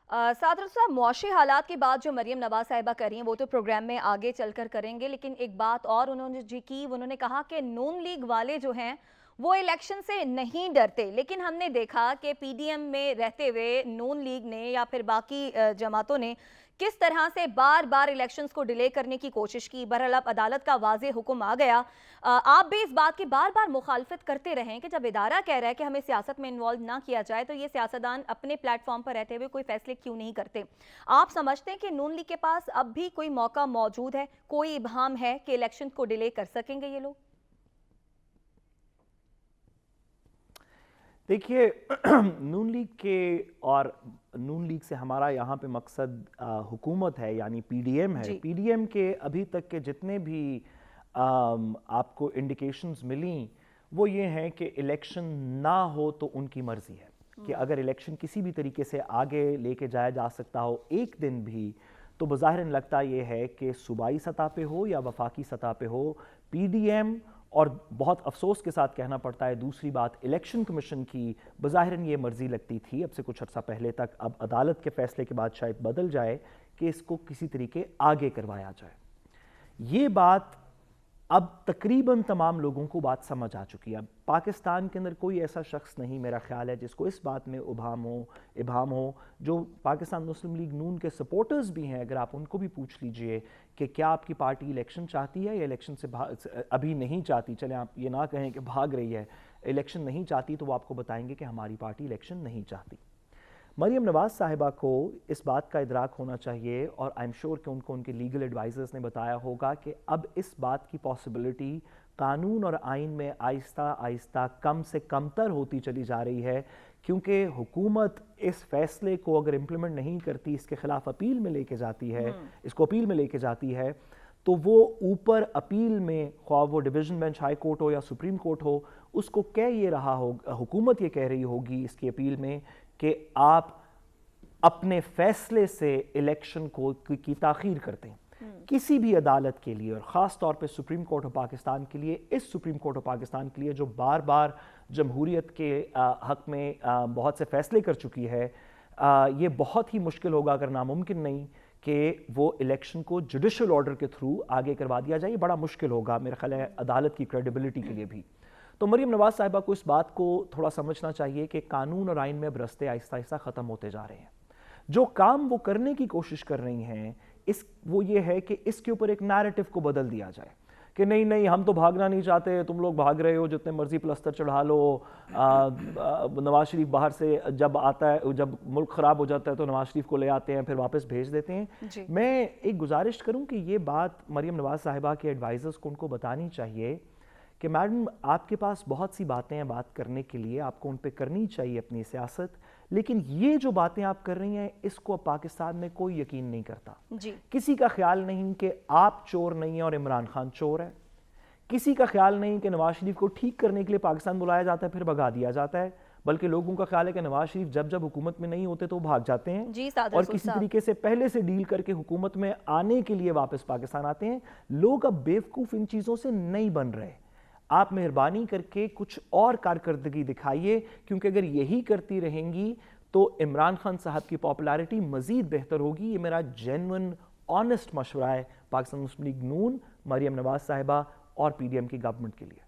सादर साहब, मुआशी हालात की बात जो मरियम नवाज साहिबा कर रही हैं वो तो प्रोग्राम में आगे चलकर करेंगे, लेकिन एक बात और उन्होंने जी की, उन्होंने कहा कि नून लीग वाले जो हैं वो इलेक्शन से नहीं डरते, लेकिन हमने देखा कि पीडीएम में रहते हुए नून लीग ने या फिर बाकी जमातों ने किस तरह से बार बार इलेक्शंस को डिले करने की कोशिश की। बहरहाल अब अदालत का वाज़ेह हुक्म आ गया। आप भी इस बात की बार बार मुखालफत करते रहें कि जब इदारा कह रहा है कि हमें सियासत में इन्वॉल्व ना किया जाए तो ये सियासतदान अपने प्लेटफॉर्म पर रहते हुए कोई फैसले क्यों नहीं करते। आप समझते हैं कि नून लीग के पास अब भी कोई मौका मौजूद है, कोई इब्हाम है कि इलेक्शन को डिले कर सकेंगे ये लोग? देखिए नून लीग के और नून लीग से हमारा यहाँ पे मकसद हुकूमत है, यानी पीडीएम है। पीडीएम के अभी तक के जितने भी आपको इंडिकेशंस मिली वो ये हैं कि इलेक्शन ना हो तो उनकी मर्जी है कि अगर इलेक्शन किसी भी तरीके से आगे लेके जाया जा सकता हो एक दिन भी, तो बज़ाहिरन लगता ये है कि सूबाई सतह पे हो या वफाकी सतह पे हो, पीडीएम, और बहुत अफसोस के साथ कहना पड़ता है दूसरी बात, इलेक्शन कमीशन की बज़ाहिरन ये मर्जी लगती थी अब से कुछ अर्सा पहले तक, अब अदालत के फैसले के बाद शायद बदल जाए कि इसको किसी तरीके आगे करवाया जाए। ये बात अब तकरीबन तमाम लोगों को बात समझ आ चुकी है। अब पाकिस्तान के अंदर कोई ऐसा शख्स नहीं मेरा ख्याल है जिसको इस बात में इबाम हो। जो पाकिस्तान मुस्लिम लीग नून के सपोर्टर्स भी हैं, अगर आप उनको भी पूछ लीजिए कि क्या आपकी पार्टी इलेक्शन चाहती है या इलेक्शन से अभी नहीं चाहती, चले आप ये ना कहें कि भाग रही है, इलेक्शन नहीं चाहती, तो वो आपको बताएंगे कि हमारी पार्टी इलेक्शन नहीं चाहती। मरियम नवाज साहिबा को इस बात का इदराक होना चाहिए, और आई एम श्योर कि उनको उनके लीगल एडवाइजर्स ने बताया होगा कि अब इस बात की पॉसिबिलिटी कानून और आइन में आहिस्ता आहिस्ता कम से कमतर होती चली जा रही है, क्योंकि हुकूमत इस फैसले को अगर इम्प्लीमेंट नहीं करती, इसके खिलाफ अपील में लेके जाती है, इसको अपील में लेके जाती है, तो वो ऊपर अपील में, ख्वाह वो डिवीज़न बेंच हाई कोर्ट हो या सुप्रीम कोर्ट हो, उसको कह ये रहा हो, हुकूमत ये कह रही होगी इसकी अपील में कि आप अपने फैसले से इलेक्शन को की ताखीर करते हैं। किसी भी अदालत के लिए, और ख़ास तौर पे सुप्रीम कोर्ट ऑफ पाकिस्तान के लिए, इस सुप्रीम कोर्ट ऑफ पाकिस्तान के लिए जो बार बार जमहूरियत के हक़ में बहुत से फैसले कर चुकी है, ये बहुत ही मुश्किल होगा, अगर नामुमकिन नहीं, कि वो इलेक्शन को जुडिशल ऑर्डर के थ्रू आगे करवा दिया जाए। बड़ा मुश्किल होगा मेरा ख्याल है अदालत की क्रेडिबिलिटी के लिए भी। तो मरियम नवाज साहिबा को इस बात को थोड़ा समझना चाहिए कि कानून और आइन में अब रस्ते आहिस्ता आहिस्ता ख़त्म होते जा रहे हैं। जो काम वो करने की कोशिश कर रही हैं वो ये है कि इसके ऊपर एक नैरेटिव को बदल दिया जाए कि नहीं नहीं, हम तो भागना नहीं चाहते, तुम लोग भाग रहे हो, जितने मर्जी प्लस्तर चढ़ा लो, नवाज शरीफ बाहर से जब आता है, जब मुल्क ख़राब हो जाता है तो नवाज शरीफ को ले आते हैं, फिर वापस भेज देते हैं। मैं एक गुजारिश करूं कि ये बात मरियम नवाज साहिबा के एडवाइज़र्स को उनको बतानी चाहिए कि मैडम, आपके पास बहुत सी बातें हैं बात करने के लिए, आपको उन पे करनी चाहिए अपनी सियासत, लेकिन ये जो बातें आप कर रही हैं इसको अब पाकिस्तान में कोई यकीन नहीं करता। किसी का ख्याल नहीं कि आप चोर नहीं हैं और इमरान खान चोर है। किसी का ख्याल नहीं कि नवाज शरीफ को ठीक करने के लिए पाकिस्तान बुलाया जाता है फिर भगा दिया जाता है, बल्कि लोगों का ख्याल है कि नवाज शरीफ जब जब हुकूमत में नहीं होते तो भाग जाते हैं और किसी तरीके से पहले से डील करके हुकूमत में आने के लिए वापस पाकिस्तान आते हैं। लोग अब बेवकूफ़ इन चीज़ों से नहीं बन रहे। आप मेहरबानी करके कुछ और कारकर्दगी दिखाइए, क्योंकि अगर यही करती रहेंगी तो इमरान खान साहब की पॉपुलैरिटी मज़ीद बेहतर होगी। ये मेरा जेन्युइन ऑनेस्ट मशवरा है पाकिस्तान मुस्लिम लीग नून, मरियम नवाज साहिबा और पीडीएम की गवर्नमेंट के लिए।